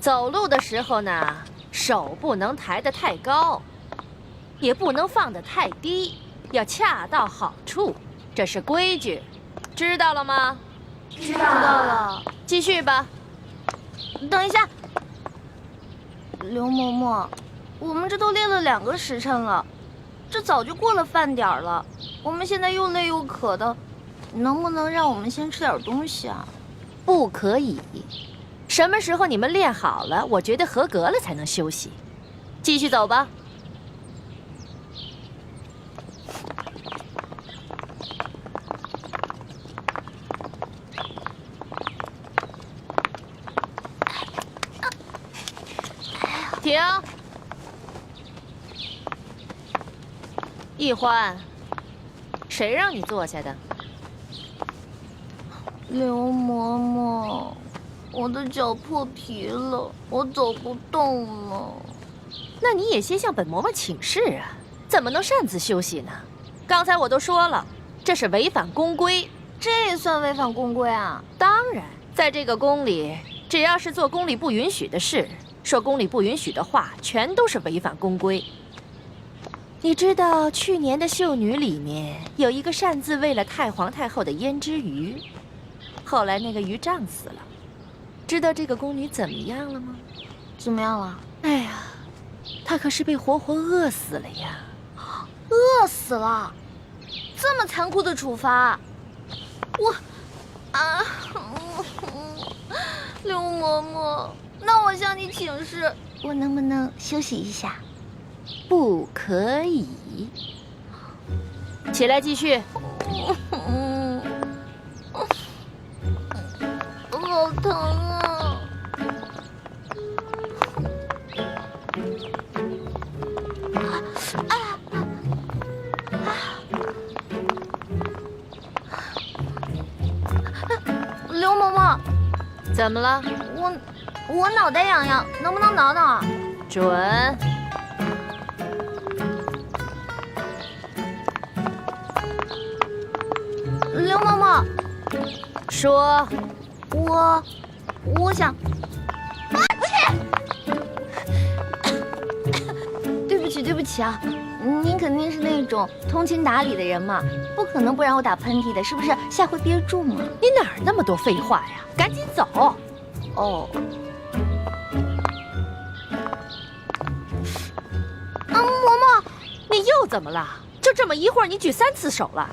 走路的时候呢，手不能抬得太高，也不能放得太低，要恰到好处，这是规矩，知道了吗？知道了。继续吧。等一下，刘嬷嬷，我们这都练了2个时辰了，这早就过了饭点了。我们现在又累又渴的，能不能让我们先吃点东西啊？不可以。什么时候你们练好了，我觉得合格了才能休息。继续走吧。停！易欢，谁让你坐下的？刘嬷嬷，我的脚破皮了，我走不动了。那你也先向本嬷嬷请示啊，怎么能擅自休息呢？刚才我都说了，这是违反宫规。这也算违反宫规啊？当然，在这个宫里，只要是做宫里不允许的事，说宫里不允许的话，全都是违反宫规。你知道去年的秀女里面有一个擅自喂了太皇太后的胭脂鱼，后来那个鱼胀死了。知道这个宫女怎么样了吗？怎么样了？哎呀，她可是被活活饿死了呀！饿死了？这么残酷的处罚？刘嬷嬷，那我向你请示，我能不能休息一下？不可以。起来继续。好疼啊！刘嬷嬷，怎么了？我脑袋痒痒，能不能挠挠啊？准。刘嬷嬷，说。我想，对不起啊，您肯定是那种通情达理的人嘛，不可能不让我打喷嚏的，是不是？下回憋住嘛。你哪儿那么多废话呀？赶紧走。哦。嬷嬷，你又怎么了？就这么一会儿，你举3次手了？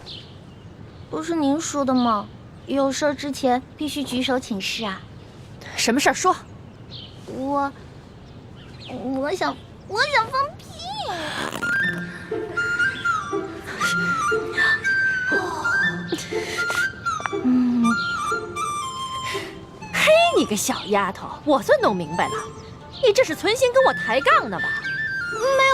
不是您说的吗？有事之前必须举手请示啊。什么事儿说？我想放屁。嘿，你个小丫头，我算弄明白了，你这是存心跟我抬杠呢吧？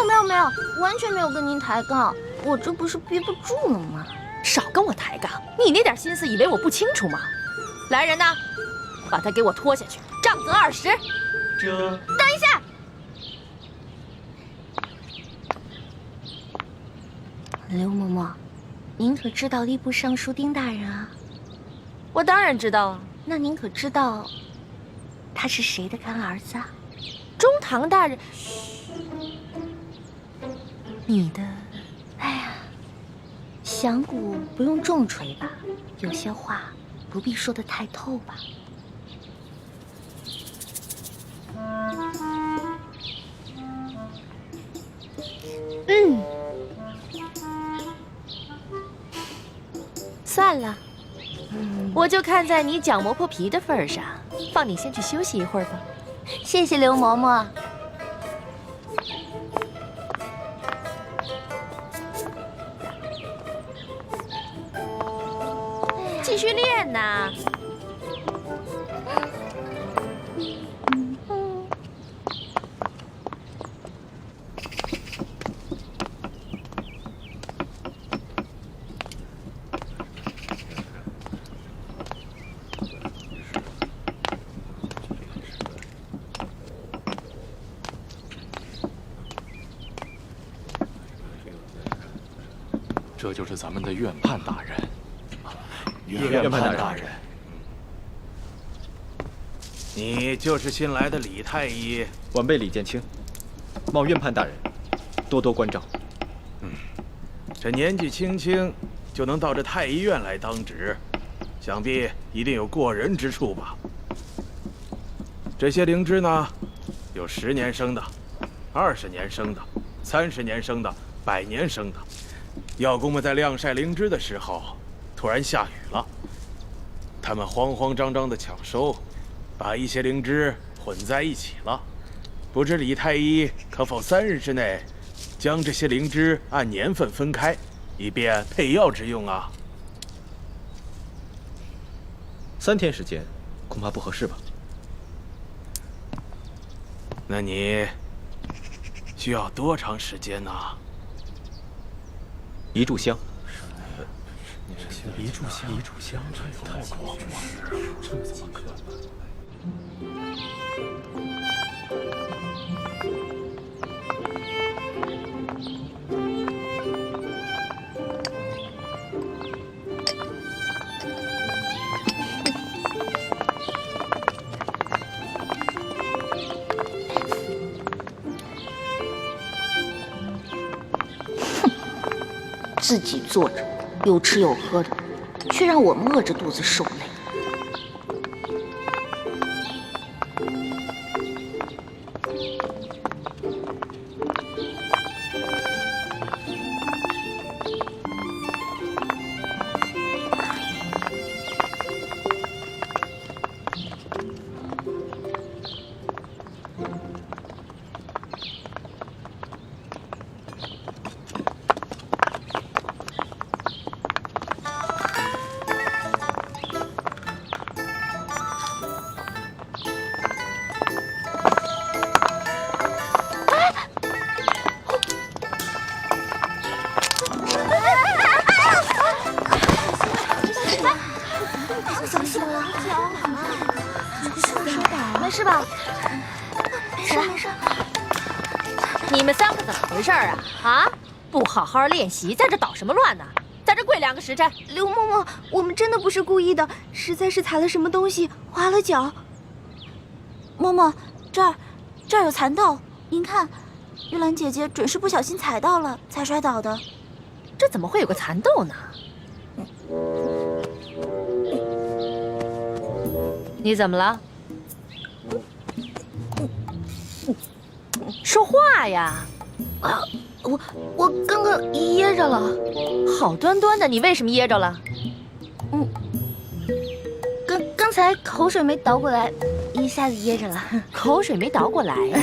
没有，完全没有跟您抬杠，我这不是憋不住了吗？少跟我抬杠，你那点心思以为我不清楚吗？来人呐，把他给我拖下去，杖责20。这……等一下，刘嬷嬷，您可知道吏部尚书丁大人啊？我当然知道啊。那您可知道他是谁的干儿子啊？中堂大人。你的……哎呀，响鼓不用重锤吧？有些话不必说得太透吧？算了，我就看在你脚磨破皮的份上，放你先去休息一会儿吧。谢谢刘嬷嬷。继续练呐。这就是咱们的院判大人。院判大人，你就是新来的李太医。晚辈李建清，望院判大人多多关照。这年纪轻轻就能到这太医院来当值，想必一定有过人之处吧？这些灵芝呢，有10年生的、20年生的、30年生的、100年生的。药工们在晾晒灵芝的时候，突然下雨了，他们慌慌张张地抢收，把一些灵芝混在一起了。不知李太医可否3日之内将这些灵芝按年份分开，以便配药之用啊？3天时间，恐怕不合适吧？那你需要多长时间呢？1炷香。一炷香，这也太狂了，这怎么可能？自己坐着，有吃有喝的，却让我们饿着肚子受累。没事吧？没事。你们3个怎么回事啊？啊，不好好练习，在这捣什么乱呢？在这跪2个时辰。刘嬷嬷，我们真的不是故意的，实在是踩了什么东西，滑了脚。嬷嬷，这儿有蚕豆，您看，玉兰姐姐准是不小心踩到了才摔倒的。这怎么会有个蚕豆呢？你怎么了？说话呀！啊，我刚刚噎着了。好端端的，你为什么噎着了？刚才口水没倒过来，一下子噎着了。口水没倒过来呀？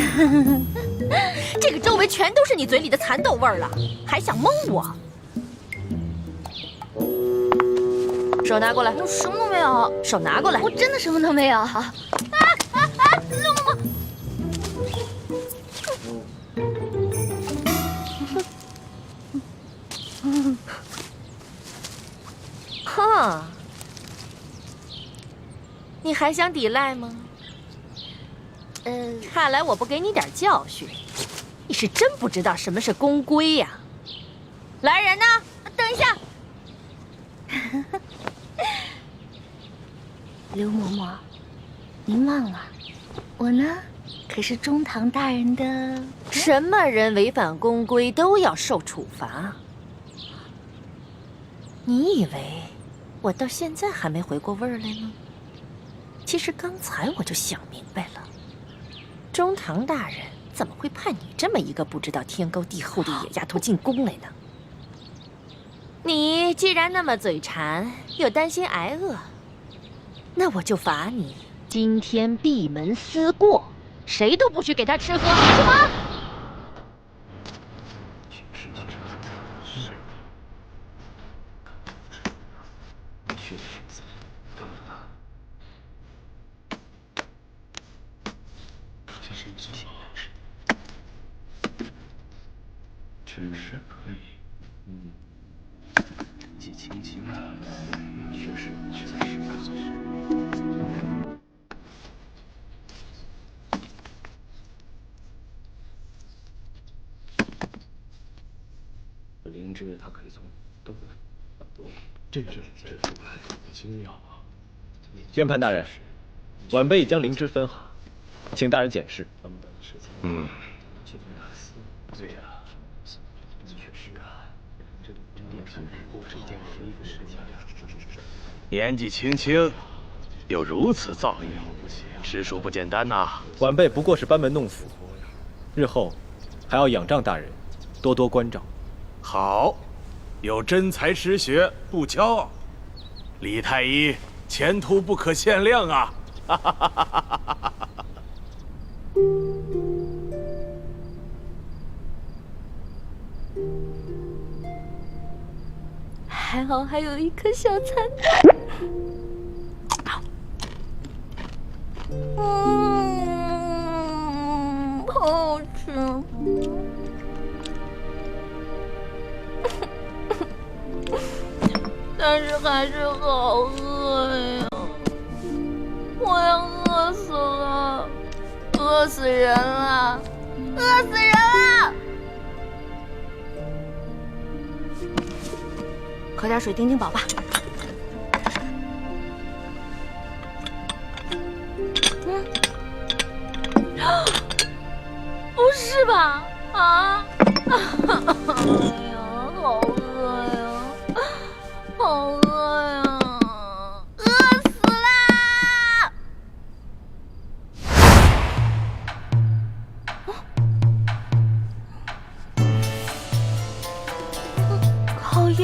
这个周围全都是你嘴里的蚕豆味儿了，还想蒙我？手拿过来。我什么都没有。手拿过来。我真的什么都没有。刘嬷嬷。哼，你还想抵赖吗？看来我不给你点教训，你是真不知道什么是公规呀。来人呐，等一下。刘嬷嬷，您忘了，我呢可是中堂大人的。什么人违反公规都要受处罚？你以为我到现在还没回过味儿来吗？其实刚才我就想明白了，中堂大人怎么会派你这么一个不知道天高地厚的野丫头进宫来呢？你既然那么嘴馋，又担心挨饿，那我就罚你今天闭门思过，谁都不许给他吃喝。什么？确实可以，一起亲亲啊，确实。灵芝它可以从豆腐，这出来精妙啊！宣判大人，晚辈已将灵芝分好，请大人检视。嗯，对呀，确实啊，这也是一件合理的事情呀。年纪轻轻，有如此造诣，实属不简单呐。晚辈不过是班门弄斧，日后还要仰仗大人多多关照。好，有真才实学，不骄傲。李太医前途不可限量啊！哈哈哈哈哈哈！还好还有一颗小蚕蛋。好吃。但是还是好饿呀，我要饿死了，饿死人了，饿死人了！喝点水顶顶饱吧。不是吧？啊！哎呀，好饿呀！好饿呀！饿死啦！烤鸭。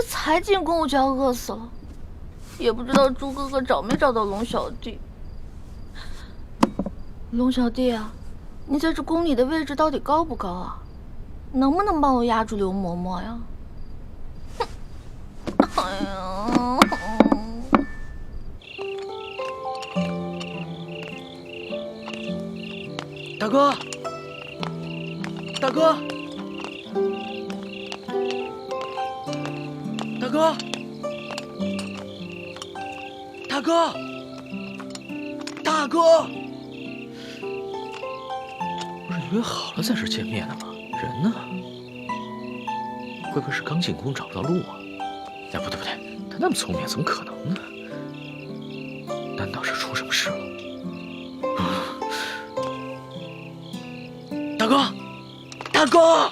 才进宫我就要饿死了，也不知道猪哥哥找没找到龙小弟。龙小弟啊，你在这宫里的位置到底高不高啊？能不能帮我压住刘嬷嬷呀？哎呀！大哥，大哥。大哥，大哥，大哥，不是约好了在这见面的吗？人呢？会不会是刚进宫找不到路啊？哎，不对不对，他那么聪明，怎么可能呢？难道是出什么事了？大哥，大哥！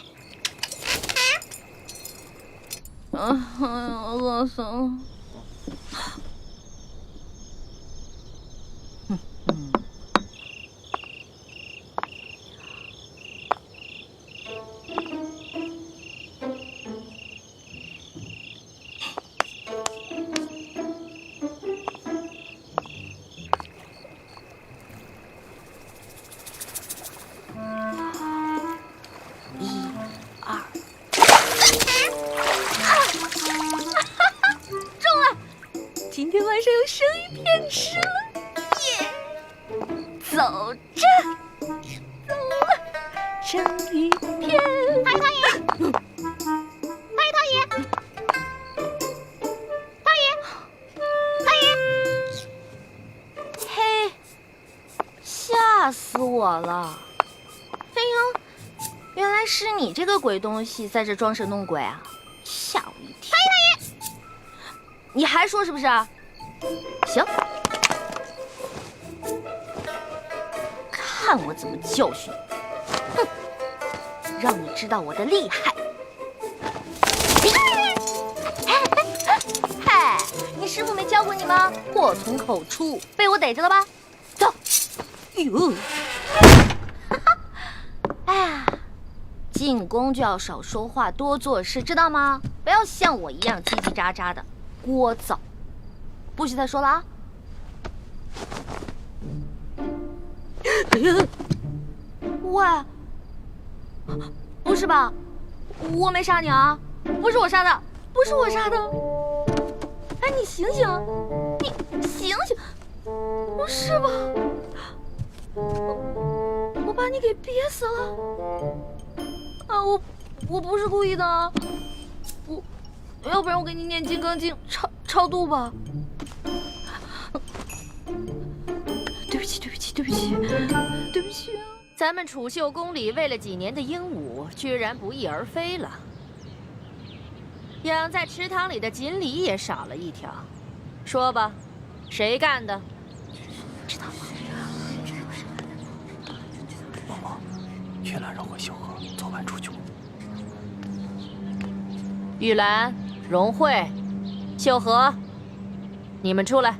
饿死了。今天晚上有生鱼片吃了，耶！走着，走了，生鱼片。太爷，太爷，太爷，嘿，吓死我了！哎呦，原来是你这个鬼东西在这装神弄鬼啊！吓我一跳。太爷，你还说是不是啊？行，看我怎么教训你！哼，让你知道我的厉害！嗨，你师傅没教过你吗？祸从口出，被我逮着了吧？走！哟，哈哈，哎呀，进宫就要少说话，多做事，知道吗？不要像我一样叽叽喳喳的，聒噪。不许再说了啊！喂，不是吧？我没杀你啊！不是我杀的，不是我杀的！哎，你醒醒，你醒醒！不是吧？我把你给憋死了！啊！我不是故意的啊，要不然我给你念《金刚经》超度吧。对不起，对不起，对不起，对不起啊！咱们储秀宫里喂了几年的鹦鹉，居然不翼而飞了。养在池塘里的锦鲤也少了一条。说吧，谁干的？知道吗？嬷嬷，玉兰让回秀禾，昨晚出去。玉兰、荣慧、秀禾，你们出来。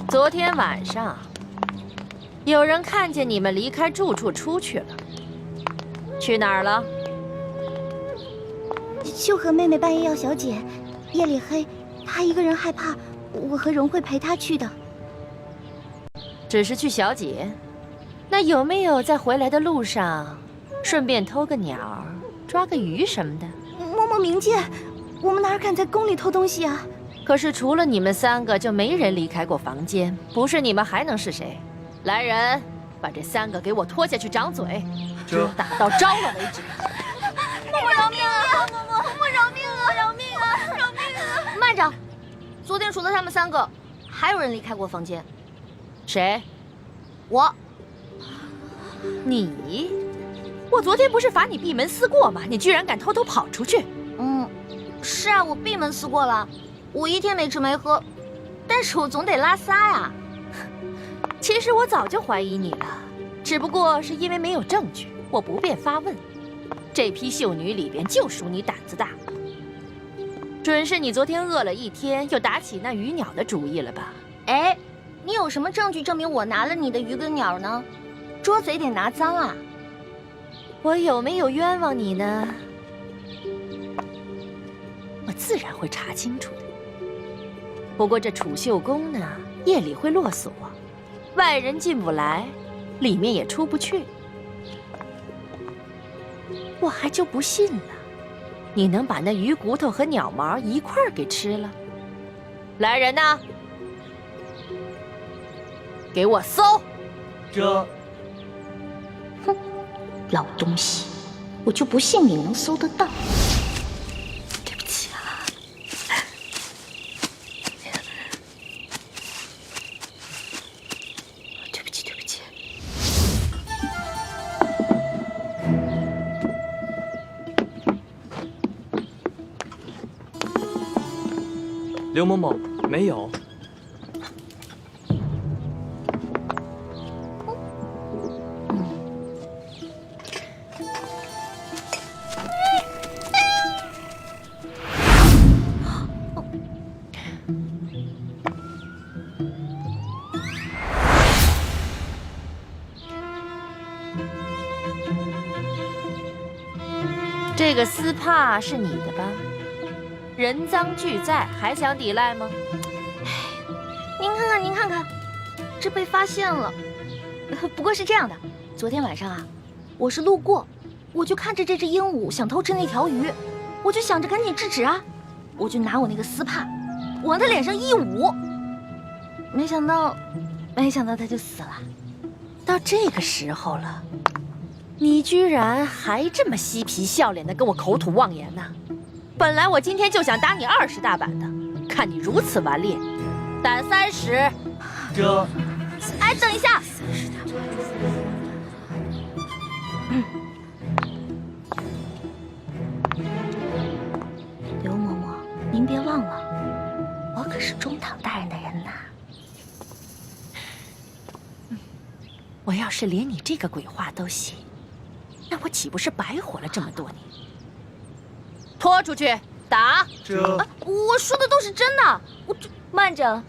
昨天晚上，有人看见你们离开住处出去了，去哪儿了？秀禾妹妹半夜要小解，夜里黑，她一个人害怕，我和荣慧陪她去的。只是去小解，那有没有在回来的路上，顺便偷个鸟、抓个鱼什么的？嬷嬷明鉴，我们哪敢在宫里偷东西啊？可是除了你们3个，就没人离开过房间。不是你们还能是谁？来人，把这3个给我拖下去掌嘴，打到招了为止。嬷嬷饶命啊！嬷饶命啊！饶命啊！饶命啊！慢着，昨天除了他们3个，还有人离开过房间。谁？我。你？我昨天不是罚你闭门思过吗？你居然敢偷偷跑出去！是啊，我闭门思过了。我一天没吃没喝，但是我总得拉撒呀。其实我早就怀疑你了，只不过是因为没有证据，我不便发问。这批秀女里边就属你胆子大，准是你昨天饿了一天，又打起那鱼鸟的主意了吧？哎，你有什么证据证明我拿了你的鱼跟鸟呢？捉贼得拿赃啊！我有没有冤枉你呢？我自然会查清楚的。不过这储秀宫呢，夜里会落锁，外人进不来，里面也出不去。我还就不信了，你能把那鱼骨头和鸟毛一块儿给吃了？来人呐，给我搜！哼，老东西，我就不信你能搜得到。对不起啊。对不起，对不起。刘某某，没有。这个丝帕是你的吧？人赃俱在，还想抵赖吗？您看看，您看看，这被发现了。不过是这样的，昨天晚上啊，我是路过，我就看着这只鹦鹉想偷吃那条鱼，我就想着赶紧制止啊，我就拿我那个丝帕往它脸上一捂，没想到它就死了。到这个时候了，你居然还这么嬉皮笑脸的跟我口吐妄言呢！本来我今天就想打你20大板的，看你如此顽劣，胆30。哎，等一下。刘嬷嬷，您别忘了，我可是中堂大人的人呐。我要是连你这个鬼话都信，那我岂不是白活了这么多年？拖出去打！我说的都是真的。慢着。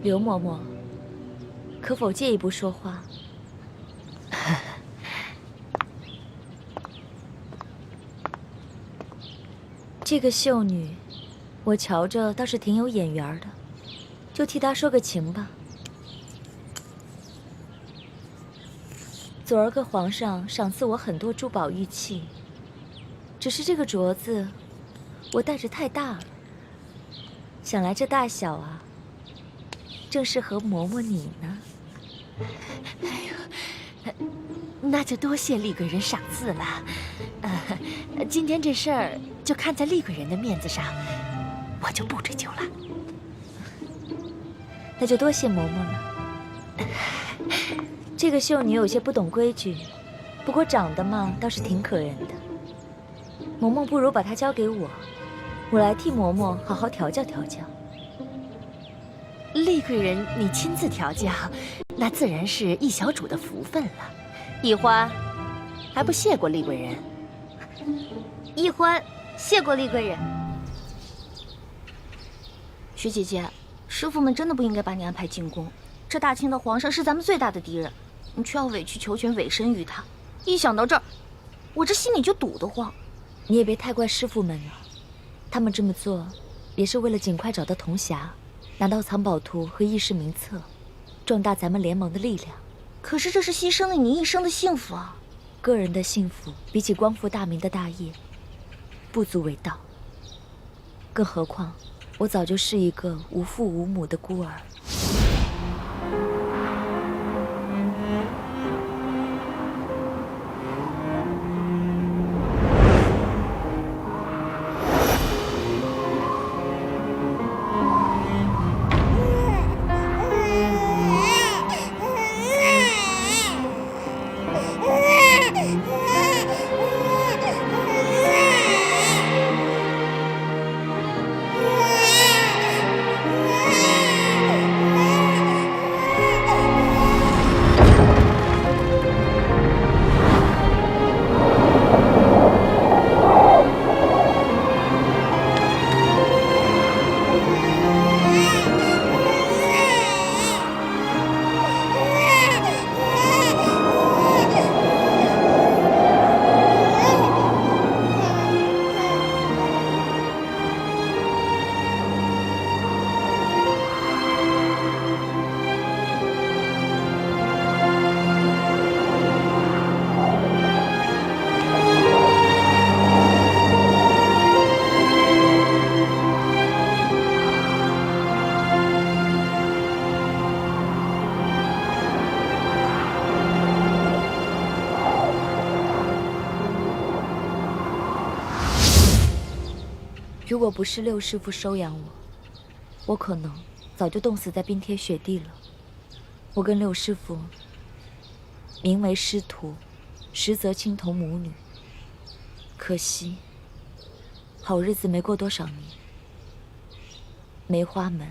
刘嬷嬷，可否借一步说话？这个秀女，我瞧着倒是挺有眼缘的，就替她说个情吧。昨儿个皇上赏赐我很多珠宝玉器，只是这个镯子我戴着太大了，想来这大小啊，正适合嬷嬷你呢。那就多谢厉贵人赏赐了。今天这事儿就看在厉贵人的面子上，我就不追究了。那就多谢嬷嬷了。这个秀女有些不懂规矩，不过长得嘛倒是挺可人的。嬷嬷不如把她交给我，我来替嬷嬷好好调教调教。厉贵人你亲自调教，那自然是易小主的福分了。易欢，还不谢过厉贵人？易欢，谢过厉贵人。徐姐姐，师傅们真的不应该把你安排进宫。这大清的皇上是咱们最大的敌人，你却要委曲求全，委身于他。一想到这儿，我这心里就堵得慌。你也别太怪师傅们了，他们这么做也是为了尽快找到铜匣，拿到藏宝图和议事名册，壮大咱们联盟的力量。可是这是牺牲了你一生的幸福啊！个人的幸福比起光复大明的大业，不足为道。更何况，我早就是一个无父无母的孤儿。如果不是六师傅收养我，我可能早就冻死在冰天雪地了。我跟六师傅名为师徒，实则亲同母女。可惜，好日子没过多少年，梅花门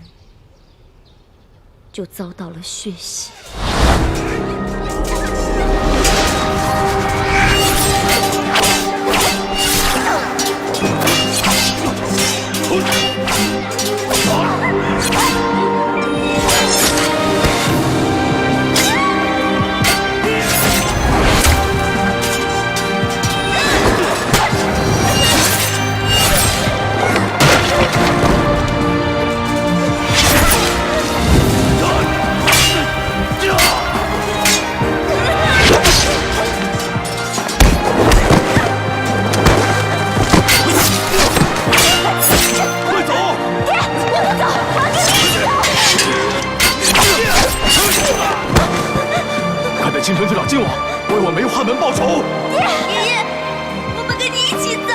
就遭到了血洗。青城去找靖王，为我梅花门报仇。爷爷，我们跟你一起走。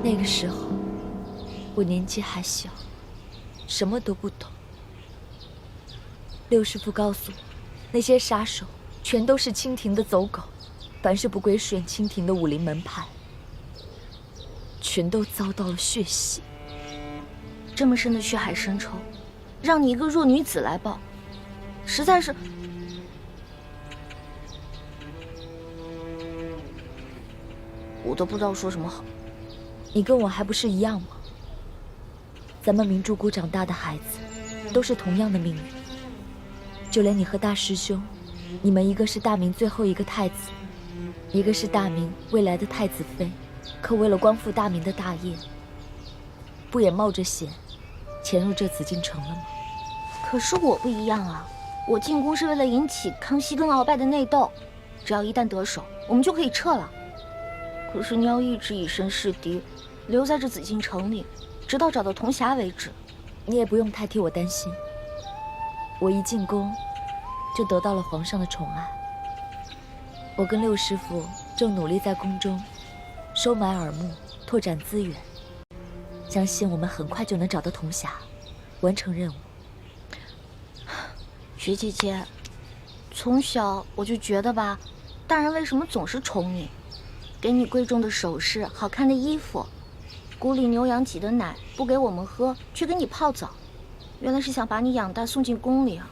那个时候，我年纪还小，什么都不懂。六师傅告诉我，那些杀手全都是清廷的走狗，凡是不归顺清廷的武林门派，全都遭到了血洗。这么深的血海深仇，让你一个弱女子来报，实在是我都不知道说什么好。你跟我还不是一样吗？咱们明珠谷长大的孩子，都是同样的命运。就连你和大师兄，你们一个是大明最后一个太子，一个是大明未来的太子妃，可为了光复大明的大业，不也冒着险潜入这紫禁城了吗？可是我不一样啊，我进宫是为了引起康熙跟鳌拜的内斗，只要一旦得手，我们就可以撤了。可是你要一直以身试敌，留在这紫禁城里，直到找到铜匣为止。你也不用太替我担心，我一进宫就得到了皇上的宠爱。我跟六师傅正努力在宫中收买耳目，拓展资源，相信我们很快就能找到铜匣，完成任务。雪姐姐，从小我就觉得吧，大人为什么总是宠你，给你贵重的首饰、好看的衣服，谷里牛羊挤的奶不给我们喝，却给你泡澡，原来是想把你养大送进宫里啊！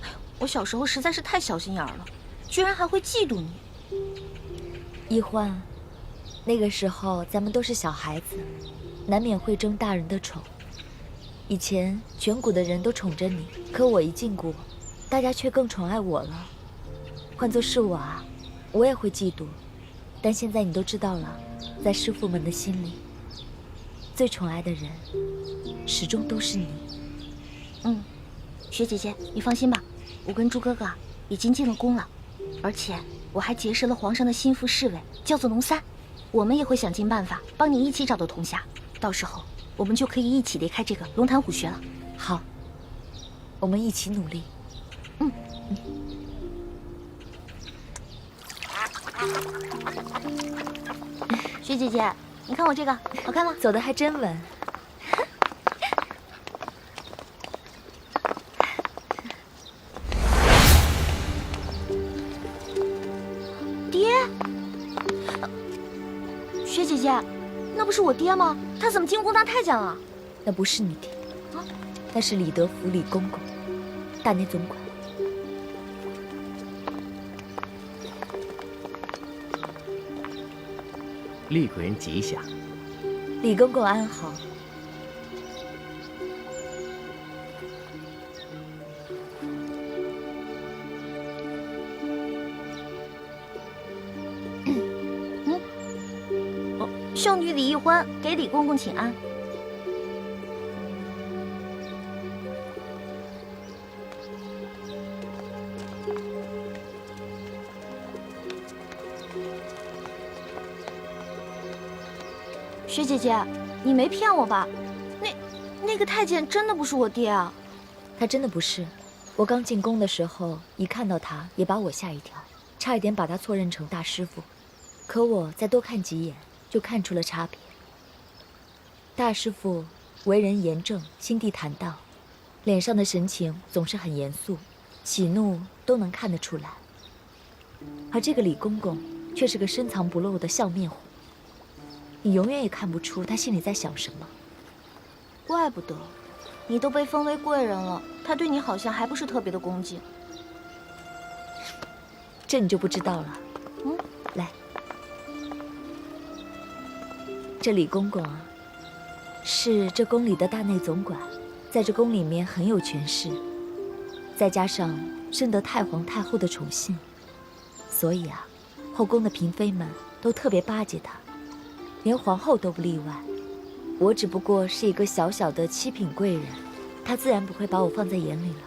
哎呦，我小时候实在是太小心眼了，居然还会嫉妒你。一欢，那个时候咱们都是小孩子，难免会争大人的宠。以前全谷的人都宠着你，可我一进谷，大家却更宠爱我了。换作是我啊，我也会嫉妒。但现在你都知道了，在师傅们的心里，最宠爱的人始终都是你。雪姐姐，你放心吧，我跟猪哥哥已经进了宫了，而且我还结识了皇上的心腹侍卫，叫做龙三。我们也会想尽办法帮你一起找到铜匣，到时候我们就可以一起离开这个龙潭虎穴了。好，我们一起努力。雪姐姐，你看我这个好看吗？走得还真稳。爹，雪姐姐，那不是我爹吗？他怎么进宫当太监了？那不是你爹，那是李德福李公公，大内总管。厉贵人吉祥。李公公安好。秀女李易欢给李公公请安。雪姐姐，你没骗我吧？那个太监真的不是我爹啊？他真的不是。我刚进宫的时候，一看到他也把我吓一跳，差一点把他错认成大师傅。可我再多看几眼，就看出了差别。大师傅为人严正，心地坦荡，脸上的神情总是很严肃，喜怒都能看得出来。而这个李公公却是个深藏不露的笑面虎，你永远也看不出他心里在想什么。怪不得，你都被封为贵人了，他对你好像还不是特别的恭敬。这你就不知道了。来，这李公公啊，是这宫里的大内总管，在这宫里面很有权势，再加上深得太皇太后的宠信，所以啊，后宫的嫔妃们都特别巴结他，连皇后都不例外。我只不过是一个小小的七品贵人，他自然不会把我放在眼里了。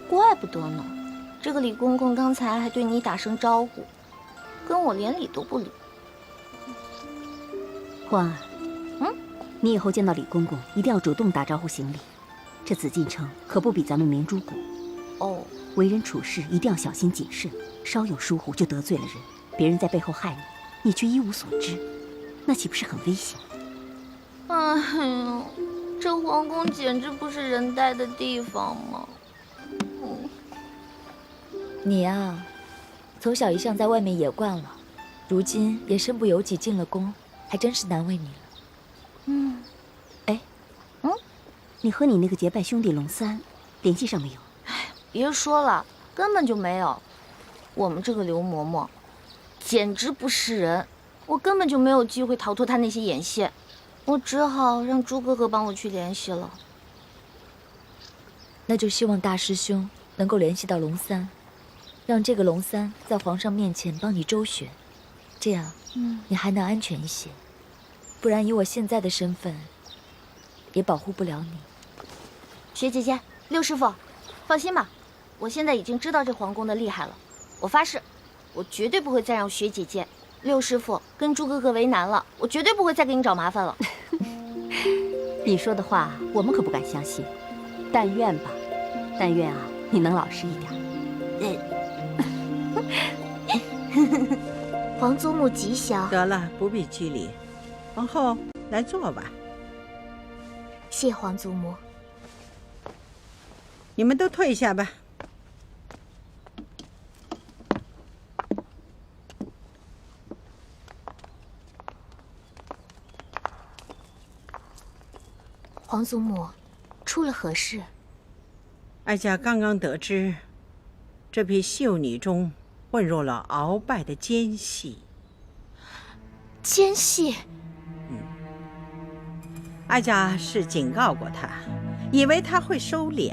怪不得呢。这个李公公刚才还对你打声招呼，跟我连理都不理。欢儿，你以后见到李公公一定要主动打招呼行礼。这紫禁城可不比咱们明珠谷。哦，为人处事一定要小心谨慎，稍有疏忽就得罪了人，别人在背后害你，你却一无所知，那岂不是很危险？哎呦，这皇宫简直不是人待的地方嘛！你啊，从小一向在外面野惯了，如今也身不由己进了宫，还真是难为你了。你和你那个结拜兄弟龙三联系上没有？别说了，根本就没有。我们这个刘嬷嬷简直不是人，我根本就没有机会逃脱他那些眼线，我只好让朱哥哥帮我去联系了。那就希望大师兄能够联系到龙三，让这个龙三在皇上面前帮你周旋，这样，你还能安全一些。不然以我现在的身份，也保护不了你。雪姐姐，六师傅，放心吧，我现在已经知道这皇宫的厉害了。我发誓，我绝对不会再让雪姐姐、六师傅跟朱哥哥为难了。我绝对不会再给你找麻烦了。你说的话我们可不敢相信，但愿吧，但愿啊，你能老实一点。皇祖母吉祥。得了，不必拘礼。皇后，来坐吧。谢皇祖母。你们都退下吧。皇祖母，出了何事？哀家刚刚得知，这批秀女中混入了鳌拜的奸细。奸细？哀家是警告过他，以为他会收敛，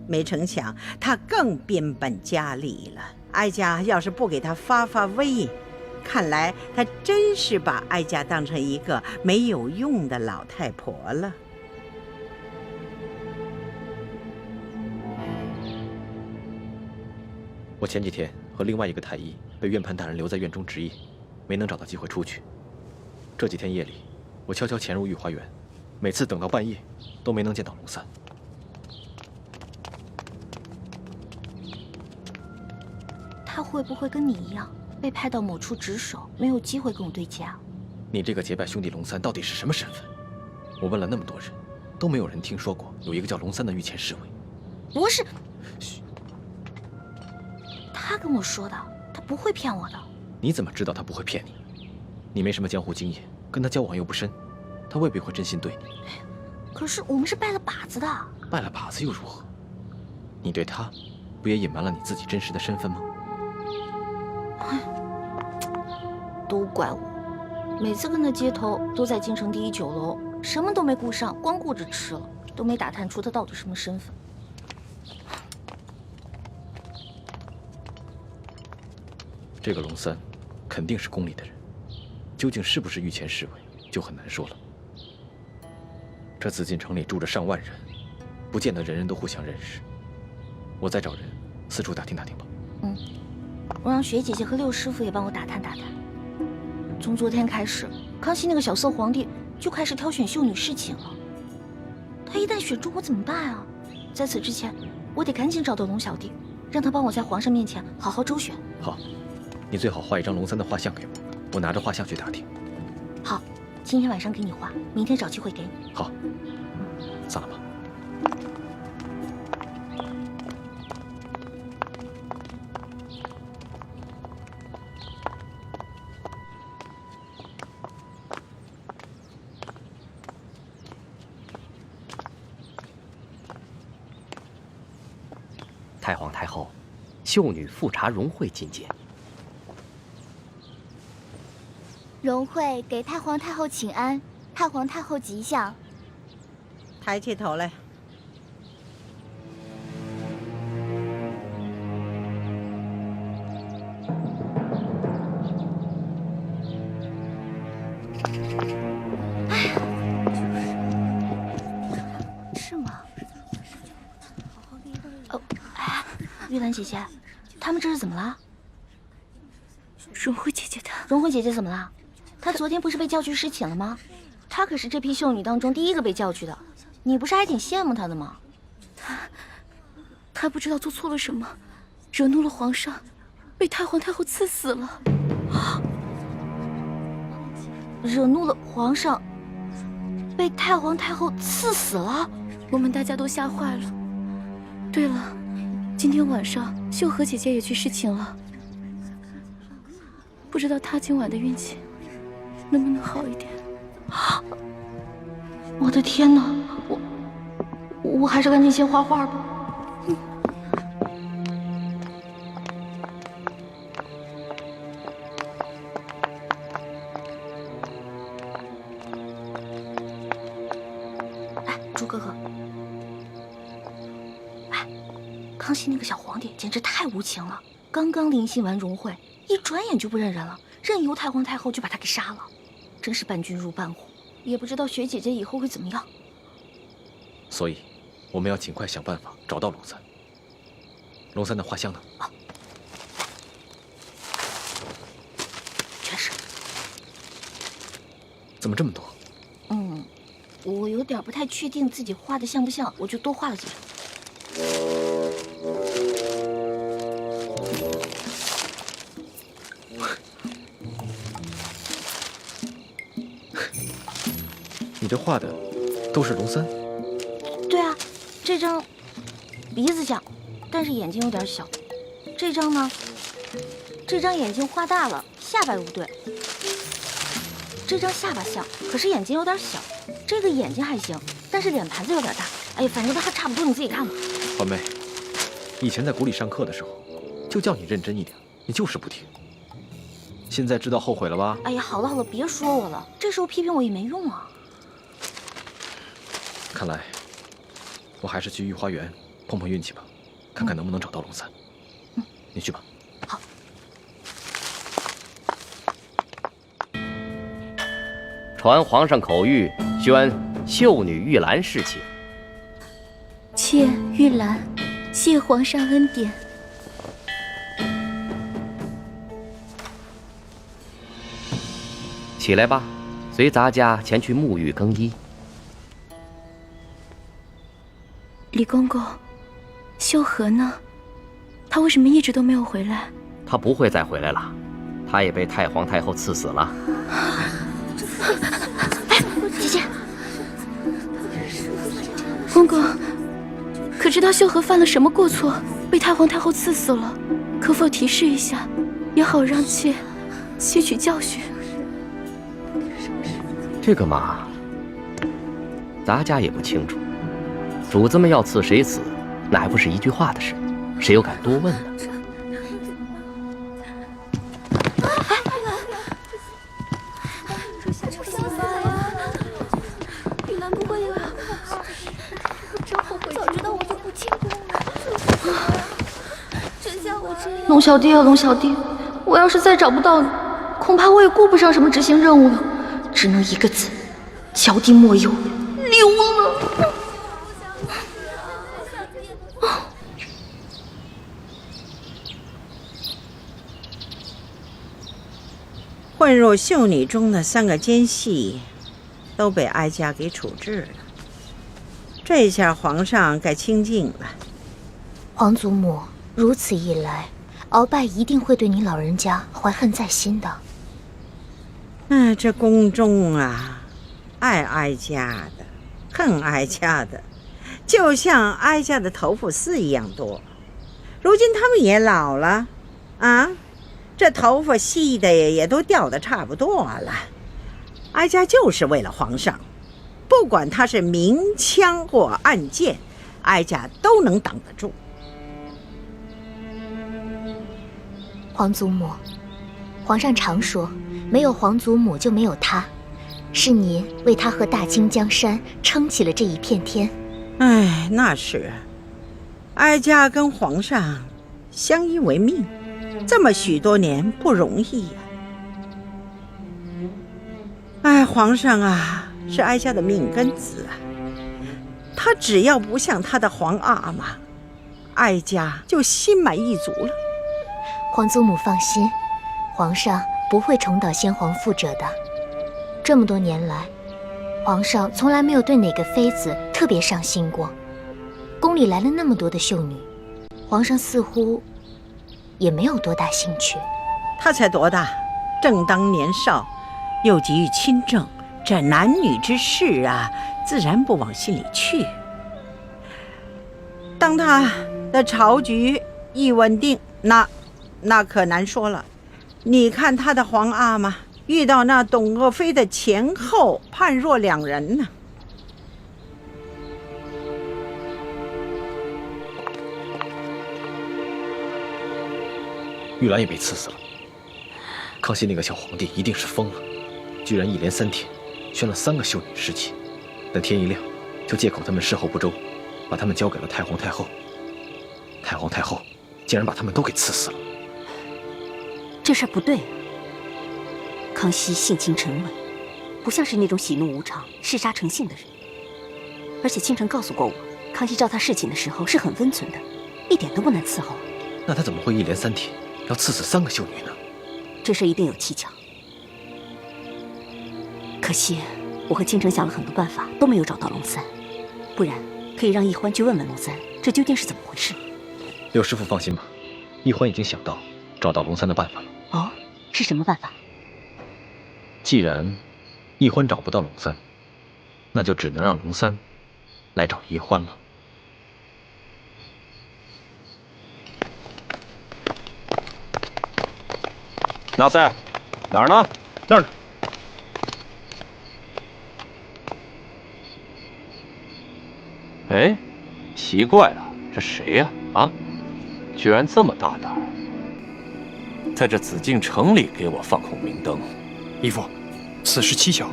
没成想他更变本加厉了。哀家要是不给他发发威，看来他真是把哀家当成一个没有用的老太婆了。我前几天和另外一个太医被院判大人留在院中值夜，没能找到机会出去。这几天夜里，我悄悄潜入御花园，每次等到半夜，都没能见到龙三。他会不会跟你一样，被派到某处值守，没有机会跟我对接啊？你这个结拜兄弟龙三到底是什么身份？我问了那么多人，都没有人听说过有一个叫龙三的御前侍卫。不是。嘘。他跟我说的，他不会骗我的。你怎么知道他不会骗你？你没什么江湖经验，跟他交往又不深，他未必会真心对你。可是我们是拜了把子的。拜了把子又如何？你对他，不也隐瞒了你自己真实的身份吗？都怪我，每次跟他接头都在京城第1酒楼，什么都没顾上，光顾着吃了，都没打探出他到底什么身份。这个龙三，肯定是宫里的人，究竟是不是御前侍卫，就很难说了。这紫禁城里住着上万人，不见得人人都互相认识。我再找人四处打听打听吧。我让雪姐姐和六师傅也帮我打探打探。从昨天开始，康熙那个小色皇帝就开始挑选秀女侍寝了。他一旦选中我怎么办啊？在此之前，我得赶紧找到龙小弟，让他帮我在皇上面前好好周旋。好，你最好画一张龙三的画像给我，我拿着画像去打听。好，今天晚上给你画，明天找机会给你。好，散了吧。太皇太后，秀女富察荣惠觐见。荣惠给太皇太后请安，太皇太后吉祥。抬起头来。是吗？玉兰姐姐，他们这是怎么了？荣惠姐姐她，荣惠姐姐怎么了？她昨天不是被叫去侍寝了吗？她可是这批秀女当中第一个被叫去的，你不是还挺羡慕她的吗？她不知道做错了什么，惹怒了皇上，被太皇太后赐死了。惹怒了皇上，被太皇太后赐死了？我们大家都吓坏了。对了，今天晚上秀禾姐姐也去侍寝了，不知道她今晚的运气能不能好一点。我的天哪，我还是赶紧先画画吧。康熙那个小皇帝简直太无情了，刚刚临幸完荣会，一转眼就不认人了，任由太皇太后就把他给杀了，真是伴君如伴虎。也不知道雪姐姐以后会怎么样。所以，我们要尽快想办法找到龙三。龙三的画像呢？啊，全是。怎么这么多？我有点不太确定自己画的像不像，我就多画了几张。你这画的都是龙三？对啊，这张鼻子像，但是眼睛有点小。这张呢？这张眼睛画大了，下巴又不对。这张下巴像，可是眼睛有点小。这个眼睛还行，但是脸盘子有点大。哎呀，反正都还差不多，你自己看吧。环妹，以前在谷里上课的时候，就叫你认真一点，你就是不听。现在知道后悔了吧？哎呀，好了好了，别说我了，这时候批评我也没用啊。看来，我还是去御花园碰碰运气吧，看看能不能找到龙三。你去吧。好。传皇上口谕，宣秀女玉兰侍寝。妾玉兰，谢皇上恩典。起来吧，随咱家前去沐浴更衣。李公公，秀禾呢？他为什么一直都没有回来？他不会再回来了，他也被太皇太后赐死了。哎，姐姐，公公，可知道秀禾犯了什么过错，被太皇太后赐死了？可否提示一下，也好让妾吸取教训。这个嘛，咱家也不清楚。主子们要赐谁死，那还不是一句话的事，谁又敢多问呢？玉兰不会了，真后悔，早知道我就不进宫了。真像我这样。龙小弟啊，龙小弟，我要是再找不到你，恐怕我也顾不上什么执行任务了，只能一个字：乔弟莫忧，溜了。混入秀女中的3个奸细，都被哀家给处置了。这下皇上该清静了。皇祖母，如此一来，鳌拜一定会对你老人家怀恨在心的。这宫中啊，爱哀家的，恨哀家的，就像哀家的头发丝一样多。如今他们也老了，这头发细的也都掉得差不多了。哀家就是为了皇上，不管他是明枪或暗箭，哀家都能挡得住。皇祖母，皇上常说，没有皇祖母就没有他，是您为他和大清江山撑起了这一片天。那是，哀家跟皇上相依为命，这么许多年不容易呀。皇上啊，是哀家的命根子啊，他只要不像他的皇阿玛，哀家就心满意足了。皇祖母放心，皇上不会重蹈先皇覆辙的。这么多年来，皇上从来没有对哪个妃子特别上心过。宫里来了那么多的秀女，皇上似乎也没有多大兴趣。他才多大，正当年少，又急于亲政，这男女之事啊，自然不往心里去。当他的朝局一稳定，那可难说了。你看他的皇阿玛遇到那董鄂妃的前后，判若两人呢。玉兰也被赐死了。康熙那个小皇帝一定是疯了，居然一连3天宣了3个秀女侍寝，等天一亮就借口他们事后不周，把他们交给了太皇太后。太皇太后竟然把他们都给赐死了。这事儿不对啊。康熙性情沉稳，不像是那种喜怒无常、嗜杀成性的人。而且倾城告诉过我，康熙召他侍寝的时候是很温存的，一点都不难伺候。那他怎么会一连3天要赐死3个秀女呢？这事一定有蹊跷。可惜我和倾城想了很多办法，都没有找到龙三。不然可以让奕欢去问问龙三，这究竟是怎么回事。六师傅放心吧，奕欢已经想到找到龙三的办法了。哦，是什么办法？既然奕欢找不到龙三，那就只能让龙三来找奕欢了。哪在？哪儿呢？那儿呢。哎，奇怪了，这谁呀？啊，居然这么大胆儿，在这紫禁城里给我放孔明灯。义父，此事蹊跷，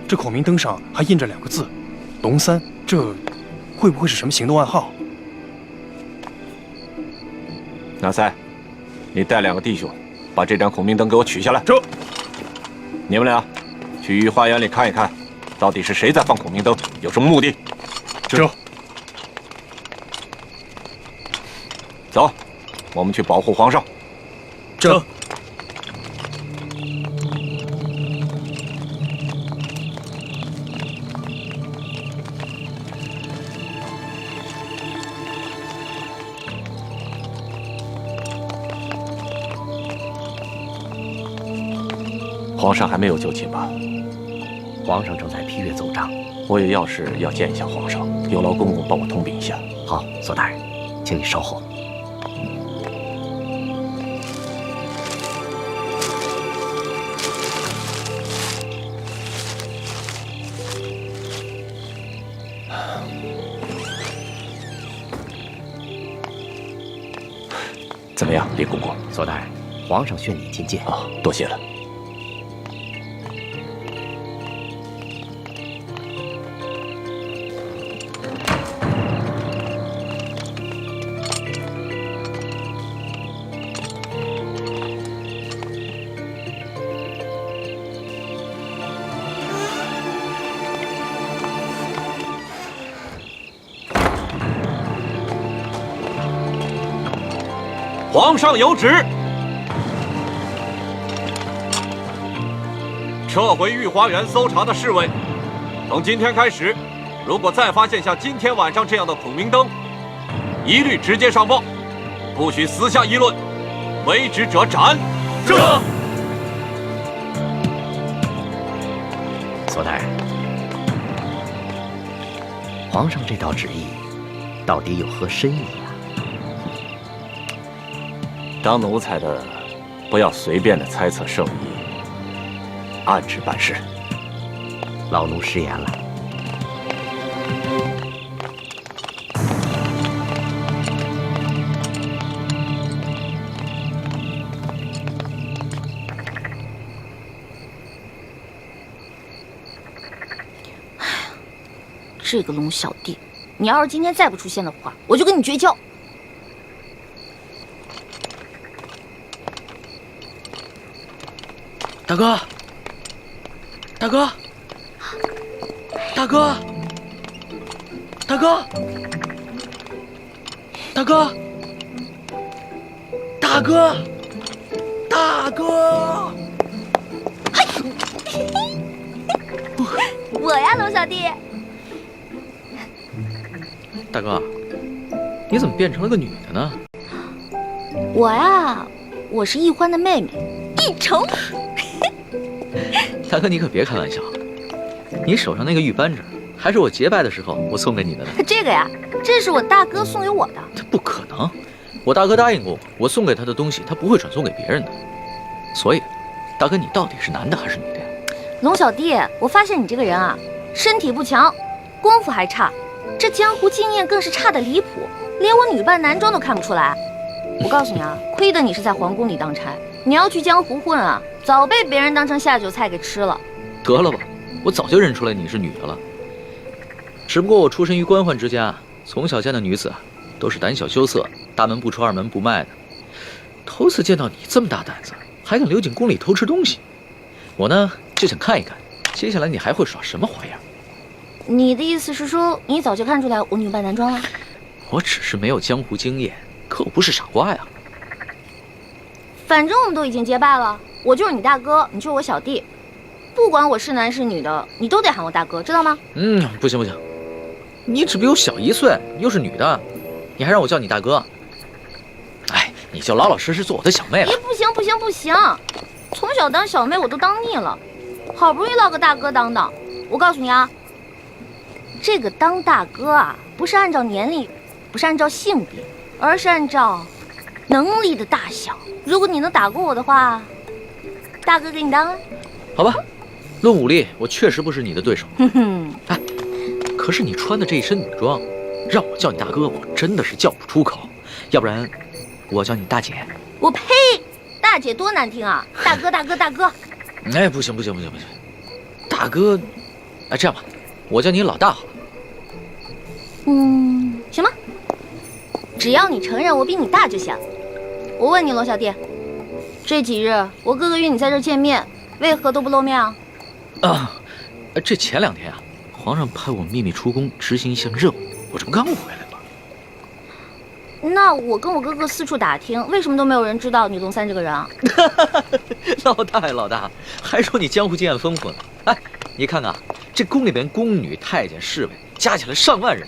这孔明灯上还印着2个字“龙三”，这会不会是什么行动暗号？哪塞，你带2个弟兄，把这盏孔明灯给我取下来。这，你们俩去御花园里看一看，到底是谁在放孔明灯，有什么目的？这。走，我们去保护皇上。这。皇上还没有就寝吧？皇上正在批阅奏章。我有要事要见一下皇上，有劳公公帮我通禀一下。好，左大人，请你稍后。怎么样，李公公？左大人，皇上宣你觐见。啊，多谢了。皇上有旨，撤回御花园搜查的侍卫。从今天开始，如果再发现像今天晚上这样的孔明灯，一律直接上报，不许私下议论，违旨者斩。这。左大人，皇上这道旨意到底有何深意啊？当奴才的，不要随便的猜测圣意，按旨办事。老奴失言了。这个龙小弟，你要是今天再不出现的话，我就跟你绝交。大哥，大哥，大哥，大哥，大哥，大哥，大哥！我呀，龙小弟。大哥，你怎么变成了个女的呢？我呀，我是奕欢的妹妹，奕愁。大哥，你可别开玩笑，你手上那个玉扳指还是我结拜的时候我送给你的呢。这个呀，这是我大哥送给我的。这不可能，我大哥答应过我送给他的东西他不会转送给别人的。所以，大哥，你到底是男的还是女的呀？龙小弟，我发现你这个人啊，身体不强，功夫还差，这江湖经验更是差得离谱，连我女扮男装都看不出来。我告诉你啊，亏得你是在皇宫里当差，你要去江湖混啊，早被别人当成下酒菜给吃了。得了吧，我早就认出来你是女的了。只不过我出身于官宦之家，从小见的女子都是胆小羞涩、大门不出二门不迈的。头次见到你这么大胆子，还敢溜进宫里偷吃东西。我呢就想看一看，接下来你还会耍什么花样。你的意思是说，你早就看出来我女扮男装了？我只是没有江湖经验，可我不是傻瓜呀。反正我们都已经结拜了，我就是你大哥，你就是我小弟，不管我是男是女的，你都得喊我大哥，知道吗？不行不行，你只比我小1岁，又是女的，你还让我叫你大哥？哎，你就老老实实做我的小妹了。哎，不行不行不行，从小当小妹我都当腻了，好不容易落个大哥当当。我告诉你啊，这个当大哥啊，不是按照年龄，不是按照性别，而是按照能力的大小。如果你能打过我的话，大哥给你当啊。好吧，论武力，我确实不是你的对手。哼哼，哎，可是你穿的这一身女装，让我叫你大哥，我真的是叫不出口。要不然，我叫你大姐。我呸！大姐多难听啊！大哥大哥大哥。哎，不行不行不行不行，大哥，哎，这样吧，我叫你老大好了。行吧，只要你承认我比你大就行。我问你，罗小弟，这几日我哥哥约你在这儿见面，为何都不露面啊？这前2天啊，皇上派我秘密出宫执行一项任务，我这不刚回来吗？那我跟我哥哥四处打听，为什么都没有人知道你龙三这个人啊？老大呀老大，还说你江湖经验丰富呢。哎，你看看这宫里边宫女、太监、侍卫加起来上万人，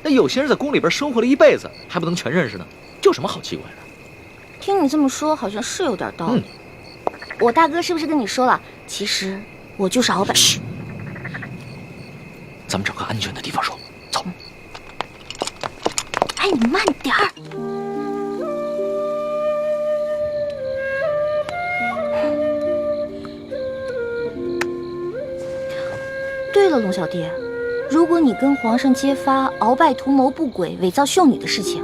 那有些人在宫里边生活了一辈子，还不能全认识呢，这有什么好奇怪的？听你这么说，好像是有点道理。我大哥是不是跟你说了？其实我就是鳌拜。咱们找个安全的地方说。走。哎，你慢点儿。对了，龙小弟，如果你跟皇上揭发鳌拜图谋不轨、伪造秀女的事情，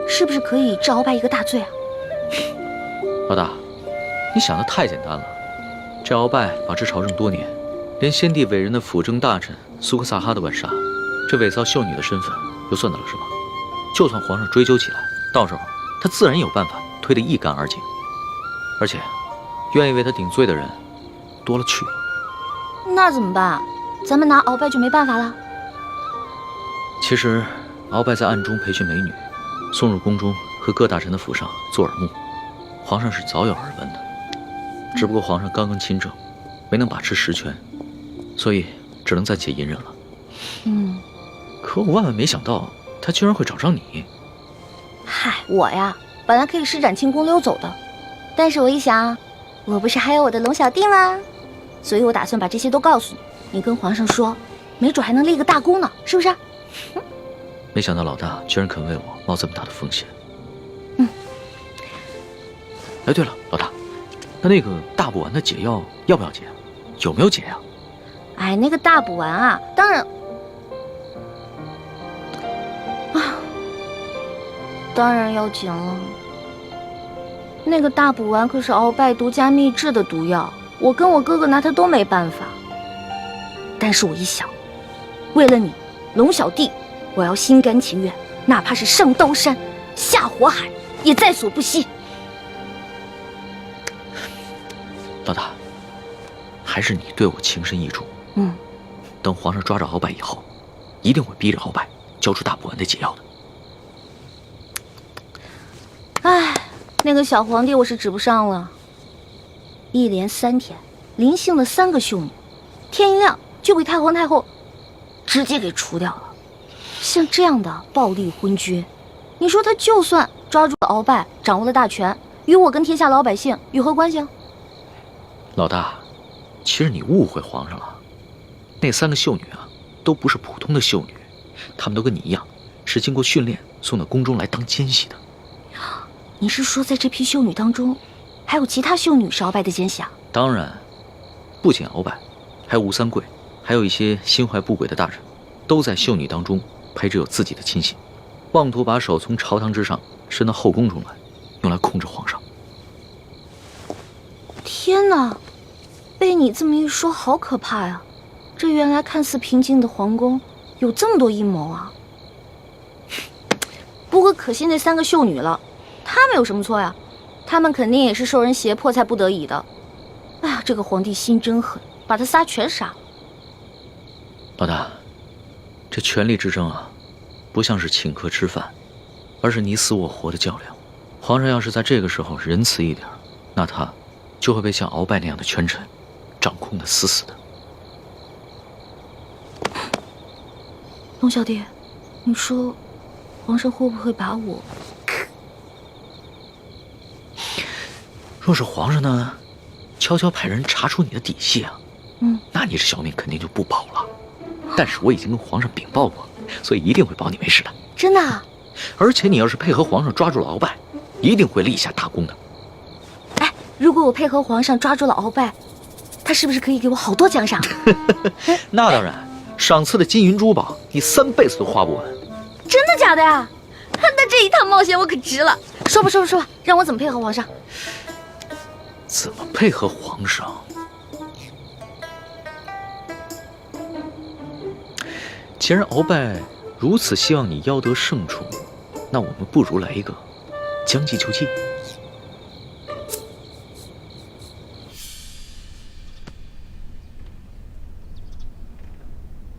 是不是可以治鳌拜一个大罪啊？老大，你想的太简单了。这鳌拜把持朝政多年，连先帝委任的辅政大臣苏克萨哈都敢杀，这伪造秀女的身份又算得了什么？就算皇上追究起来，到时候他自然有办法推得一干二净。而且，愿意为他顶罪的人多了去了。那怎么办？咱们拿鳌拜就没办法了？其实，鳌拜在暗中培训美女，送入宫中和各大臣的府上做耳目。皇上是早有耳闻的，只不过皇上刚刚亲政，没能把持实权，所以只能暂且隐忍了。可我万万没想到，他居然会找上你。嗨，我呀，本来可以施展轻功溜走的，但是我一想，我不是还有我的龙小弟吗？所以我打算把这些都告诉你，你跟皇上说，没准还能立个大功呢，是不是？没想到老大居然肯为我冒这么大的风险。哎，对了，老大，那个大补丸的解药要不要解？有没有解呀？哎，那个大补丸啊，当然当然要紧了。那个大补丸可是鳌拜独家秘制的毒药，我跟我哥哥拿它都没办法。但是我一想，为了你，龙小弟，我要心甘情愿，哪怕是上刀山、下火海，也在所不惜。老大，还是你对我情深意重。等皇上抓着鳌拜以后，一定会逼着鳌拜交出大补丸的解药的。唉，那个小皇帝我是指不上了。一连3天，临幸的3个秀女，天一亮就被太皇太后直接给除掉了。像这样的暴力昏君，你说他就算抓住了鳌拜，掌握了大权，与我跟天下老百姓有何关系啊？老大，其实你误会皇上了。那3个秀女啊，都不是普通的秀女，她们都跟你一样，是经过训练送到宫中来当奸细的。你是说，在这批秀女当中，还有其他秀女是鳌拜的奸细啊？当然，不仅鳌拜，还有吴三桂，还有一些心怀不轨的大臣，都在秀女当中培植有自己的亲信，妄图把手从朝堂之上伸到后宫中来，用来控制皇上。天哪，被你这么一说，好可怕呀！这原来看似平静的皇宫，有这么多阴谋啊！不过可惜那3个秀女了，她们有什么错呀？她们肯定也是受人胁迫才不得已的。哎呀，这个皇帝心真狠，把他仨全杀了。老大，这权力之争啊，不像是请客吃饭，而是你死我活的较量。皇上要是在这个时候仁慈一点，那他就会被像鳌拜那样的权臣掌控得死死的。龙小弟，你说皇上会不会把我？若是皇上呢，悄悄派人查出你的底细啊，那你这小命肯定就不保了。但是我已经跟皇上禀报过，所以一定会保你没事的。真的啊？而且你要是配合皇上抓住了鳌拜，一定会立下大功的。哎，如果我配合皇上抓住了鳌拜，他是不是可以给我好多奖赏？那当然，赏赐的金银珠宝，你3辈子都花不完。真的假的呀？那这一趟冒险我可值了。说吧，让我怎么配合皇上？怎么配合皇上？既然鳌拜如此希望你邀得胜处，那我们不如来一个将计就计。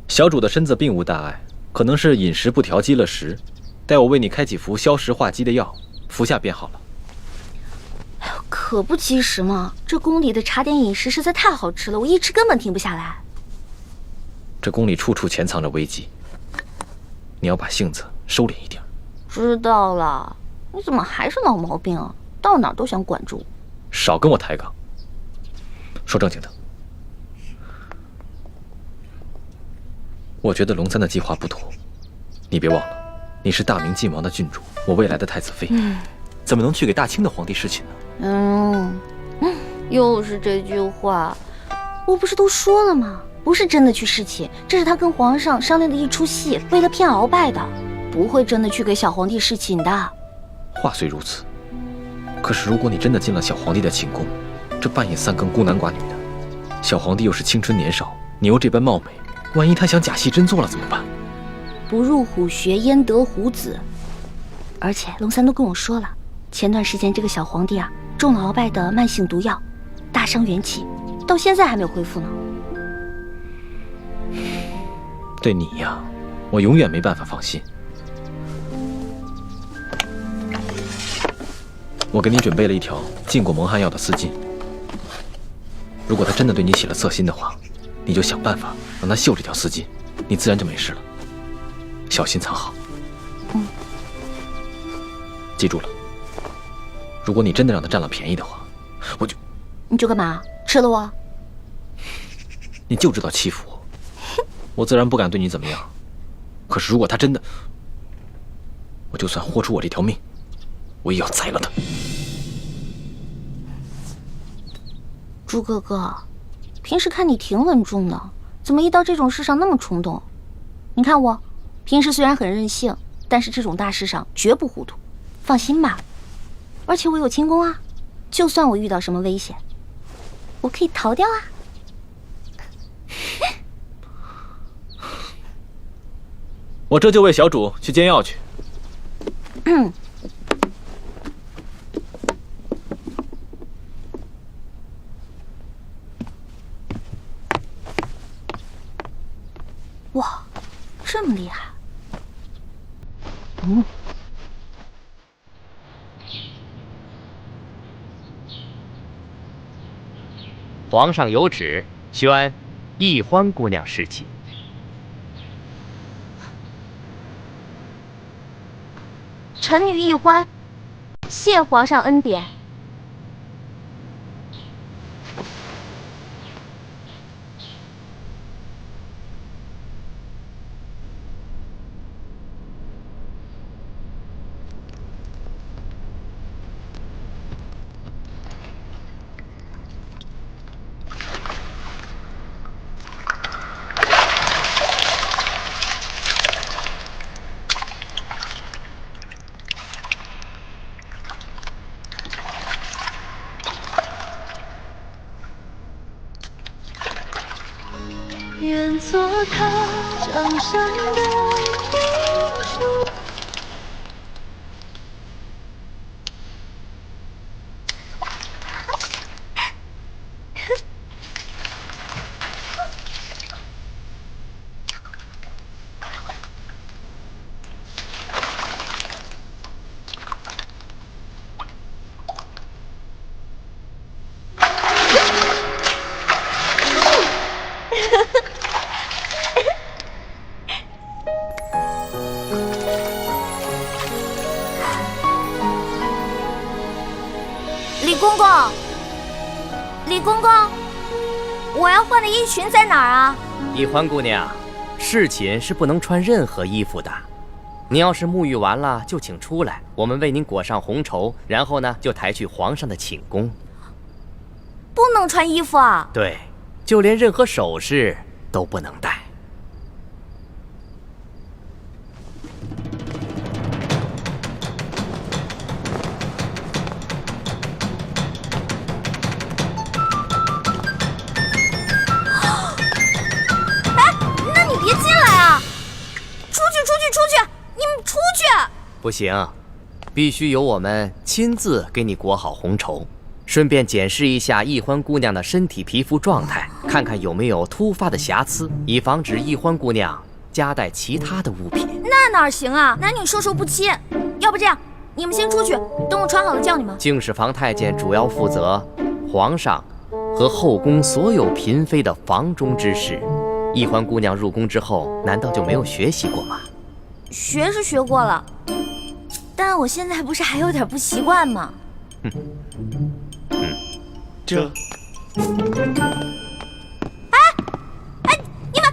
小主的身子并无大碍，可能是饮食不调积了食，待我为你开几服消食化积的药，服下便好了。可不积食嘛，这宫里的茶点饮食实在太好吃了，我一吃根本停不下来。这宫里处处潜藏着危机，你要把性子收敛一点。知道了，你怎么还是老毛病啊？到哪儿都想管住我。少跟我抬杠。说正经的，我觉得龙三的计划不妥。你别忘了，你是大明晋王的郡主，我未来的太子妃，怎么能去给大清的皇帝侍寝呢？又是这句话，我不是都说了吗？不是真的去侍寝，这是他跟皇上商量的一出戏，为了骗鳌拜的，不会真的去给小皇帝侍寝的。话虽如此，可是如果你真的进了小皇帝的寝宫，这半夜3更孤男寡女的，小皇帝又是青春年少，你又这般貌美，万一他想假戏真做了怎么办？不入虎穴焉得虎子。而且龙三都跟我说了，前段时间这个小皇帝啊，中了鳌拜的慢性毒药，大伤元气，到现在还没有恢复呢。对你呀，我永远没办法放心。我给你准备了一条浸过蒙汗药的丝巾，如果他真的对你起了色心的话，你就想办法让他嗅这条丝巾，你自然就没事了。小心藏好。记住了，如果你真的让他占了便宜的话，你就干嘛？吃了我？你就知道欺负我，我自然不敢对你怎么样。可是如果他真的，我就算豁出我这条命，我也要宰了他。猪哥哥，平时看你挺稳重的，怎么一到这种事上那么冲动？你看我，平时虽然很任性，但是这种大事上绝不糊涂。放心吧，而且我有轻功啊，就算我遇到什么危险，我可以逃掉啊。我这就为小主去煎药去。哇，这么厉害！皇上有旨，宣易欢姑娘侍寝。臣女易欢，谢皇上恩典。愿做他掌上的明珠。公公，李公公，我要换的衣裙在哪儿啊？易欢姑娘，侍寝是不能穿任何衣服的。你要是沐浴完了，就请出来，我们为您裹上红绸，然后呢，就抬去皇上的寝宫。不能穿衣服啊？对，就连任何首饰都不能戴。那你别进来啊！出去！你们出去！不行，必须由我们亲自给你裹好红绸，顺便检视一下易欢姑娘的身体皮肤状态，看看有没有突发的瑕疵，以防止易欢姑娘夹带其他的物品。那哪行啊？男女授受不亲。要不这样，你们先出去，等我穿好了叫你们。敬事房太监主要负责皇上和后宫所有嫔妃的房中之事。易欢姑娘入宫之后，难道就没有学习过吗？学是学过了，但我现在不是还有点不习惯吗？这。哎，你们！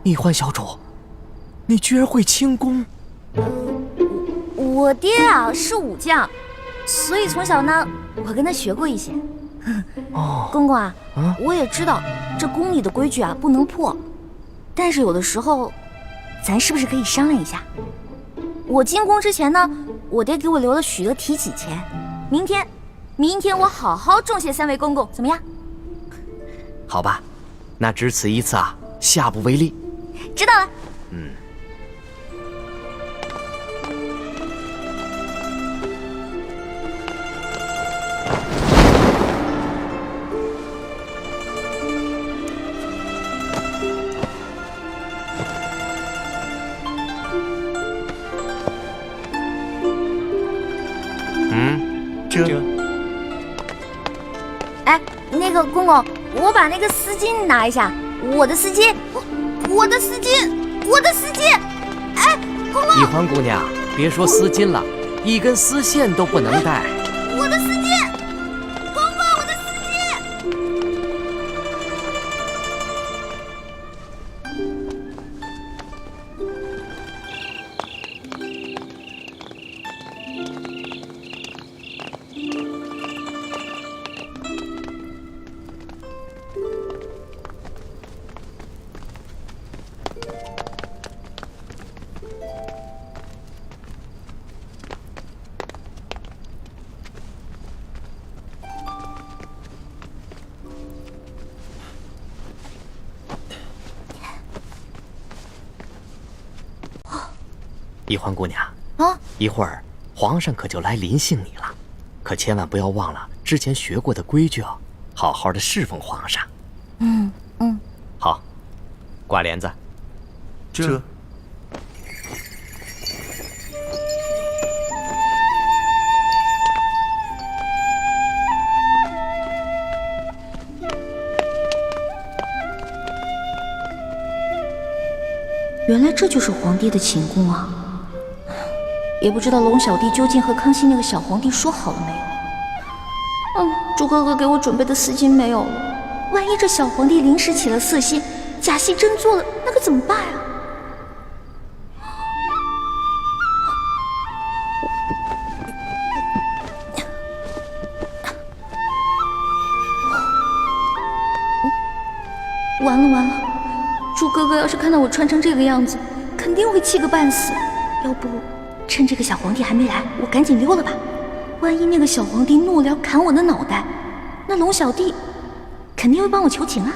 易欢小主，你居然会轻功？我爹啊是武将，所以从小呢，我跟他学过一些。公公啊，我也知道这宫里的规矩啊不能破，但是有的时候，咱是不是可以商量一下？我进宫之前呢，我爹给我留了许多提己钱，明天我好好重谢3位公公，怎么样？好吧，那只此一次啊，下不为例。知道了。这。哎，那个公公，我把那个丝巾拿一下，我的丝巾。哎，公公！易欢姑娘，别说丝巾了，一根丝线都不能带。我的丝巾，公公，我的丝巾。易欢姑娘啊，一会儿皇上可就来临幸你了，可千万不要忘了之前学过的规矩哦，好好的侍奉皇上。好，挂帘子。这。原来这就是皇帝的寝宫啊！也不知道龙小弟究竟和康熙那个小皇帝说好了没有？朱哥哥给我准备的丝巾没有了，万一这小皇帝临时起了色心，假戏真做了，那可怎么办啊？完了！朱哥哥要是看到我穿成这个样子，肯定会气个半死。要不趁这个小皇帝还没来，我赶紧溜了吧。万一那个小皇帝怒了砍我的脑袋，那龙小弟肯定会帮我求情啊。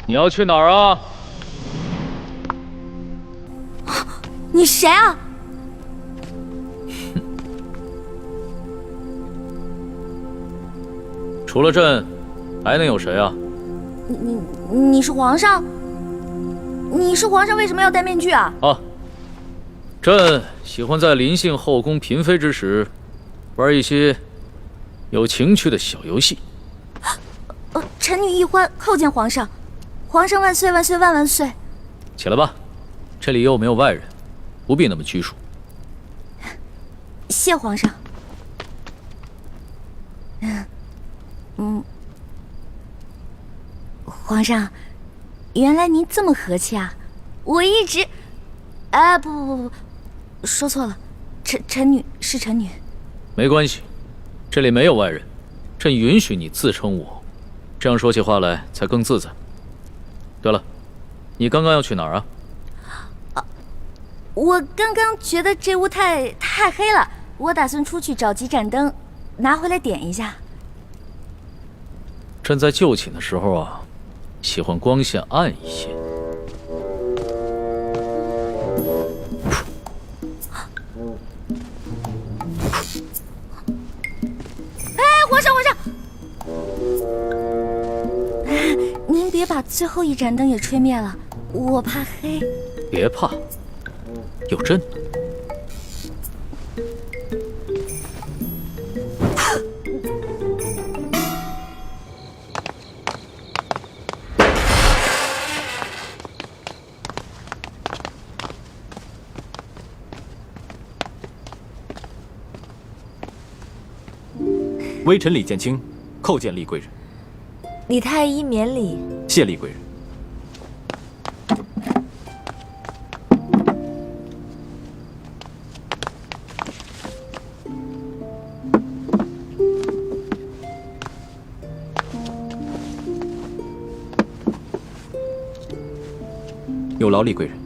你要去哪儿啊？你谁啊？除了朕，还能有谁啊？你是皇上？你是皇上，为什么要戴面具啊？啊，朕喜欢在临幸后宫嫔妃之时，玩一些有情趣的小游戏。臣女易欢叩见皇上，皇上万岁万岁万万岁！起来吧，这里又没有外人，不必那么拘束。谢皇上。皇上，原来您这么和气啊！我一直……不，说错了，臣女是臣女。没关系，这里没有外人，朕允许你自称我，这样说起话来才更自在。对了，你刚刚要去哪儿啊？我刚刚觉得这屋太黑了，我打算出去找几盏灯，拿回来点一下。朕在就寝的时候啊，喜欢光线暗一些。皇上，您别把最后一盏灯也吹灭了，我怕黑。别怕，有朕。微臣李建清叩见厉贵人。李太医免礼。谢厉贵人。有劳厉贵人。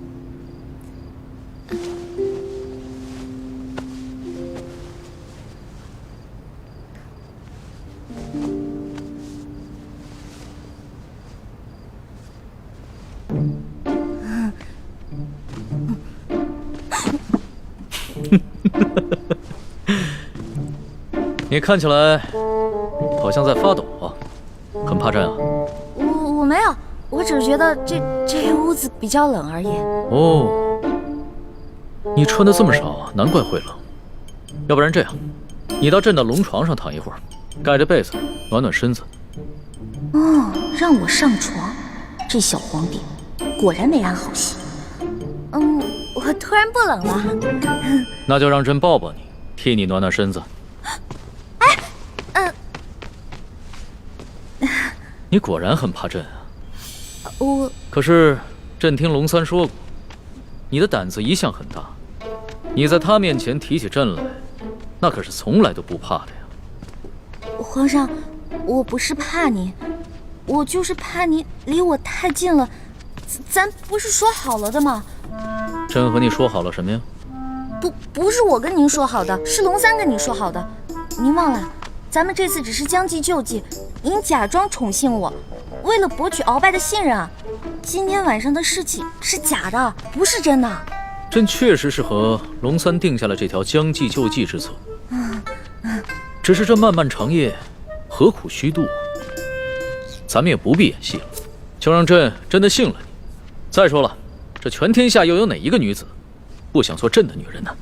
你看起来好像在发抖啊，很怕朕啊？我没有，我只是觉得这屋子比较冷而已。哦，你穿的这么少啊，难怪会冷。要不然这样，你到朕的龙床上躺一会儿，盖着被子暖暖身子。哦，让我上床，这小皇帝果然没安好心。我突然不冷了。那就让朕抱抱你，替你暖暖身子。你果然很怕朕啊！可是朕听龙三说过，你的胆子一向很大，你在他面前提起朕来，那可是从来都不怕的呀。皇上，我不是怕你，我就是怕你离我太近了。咱不是说好了的吗？朕和你说好了什么呀？不是我跟您说好的，是龙三跟你说好的。您忘了，咱们这次只是将计就计，您假装宠幸我，为了博取鳌拜的信任啊。今天晚上的事情是假的，不是真的。朕确实是和龙三定下了这条将计就计之策。只是这漫漫长夜，何苦虚度？咱们也不必演戏了，就让朕真的信了你。再说了，这全天下又有哪一个女子不想做朕的女人呢？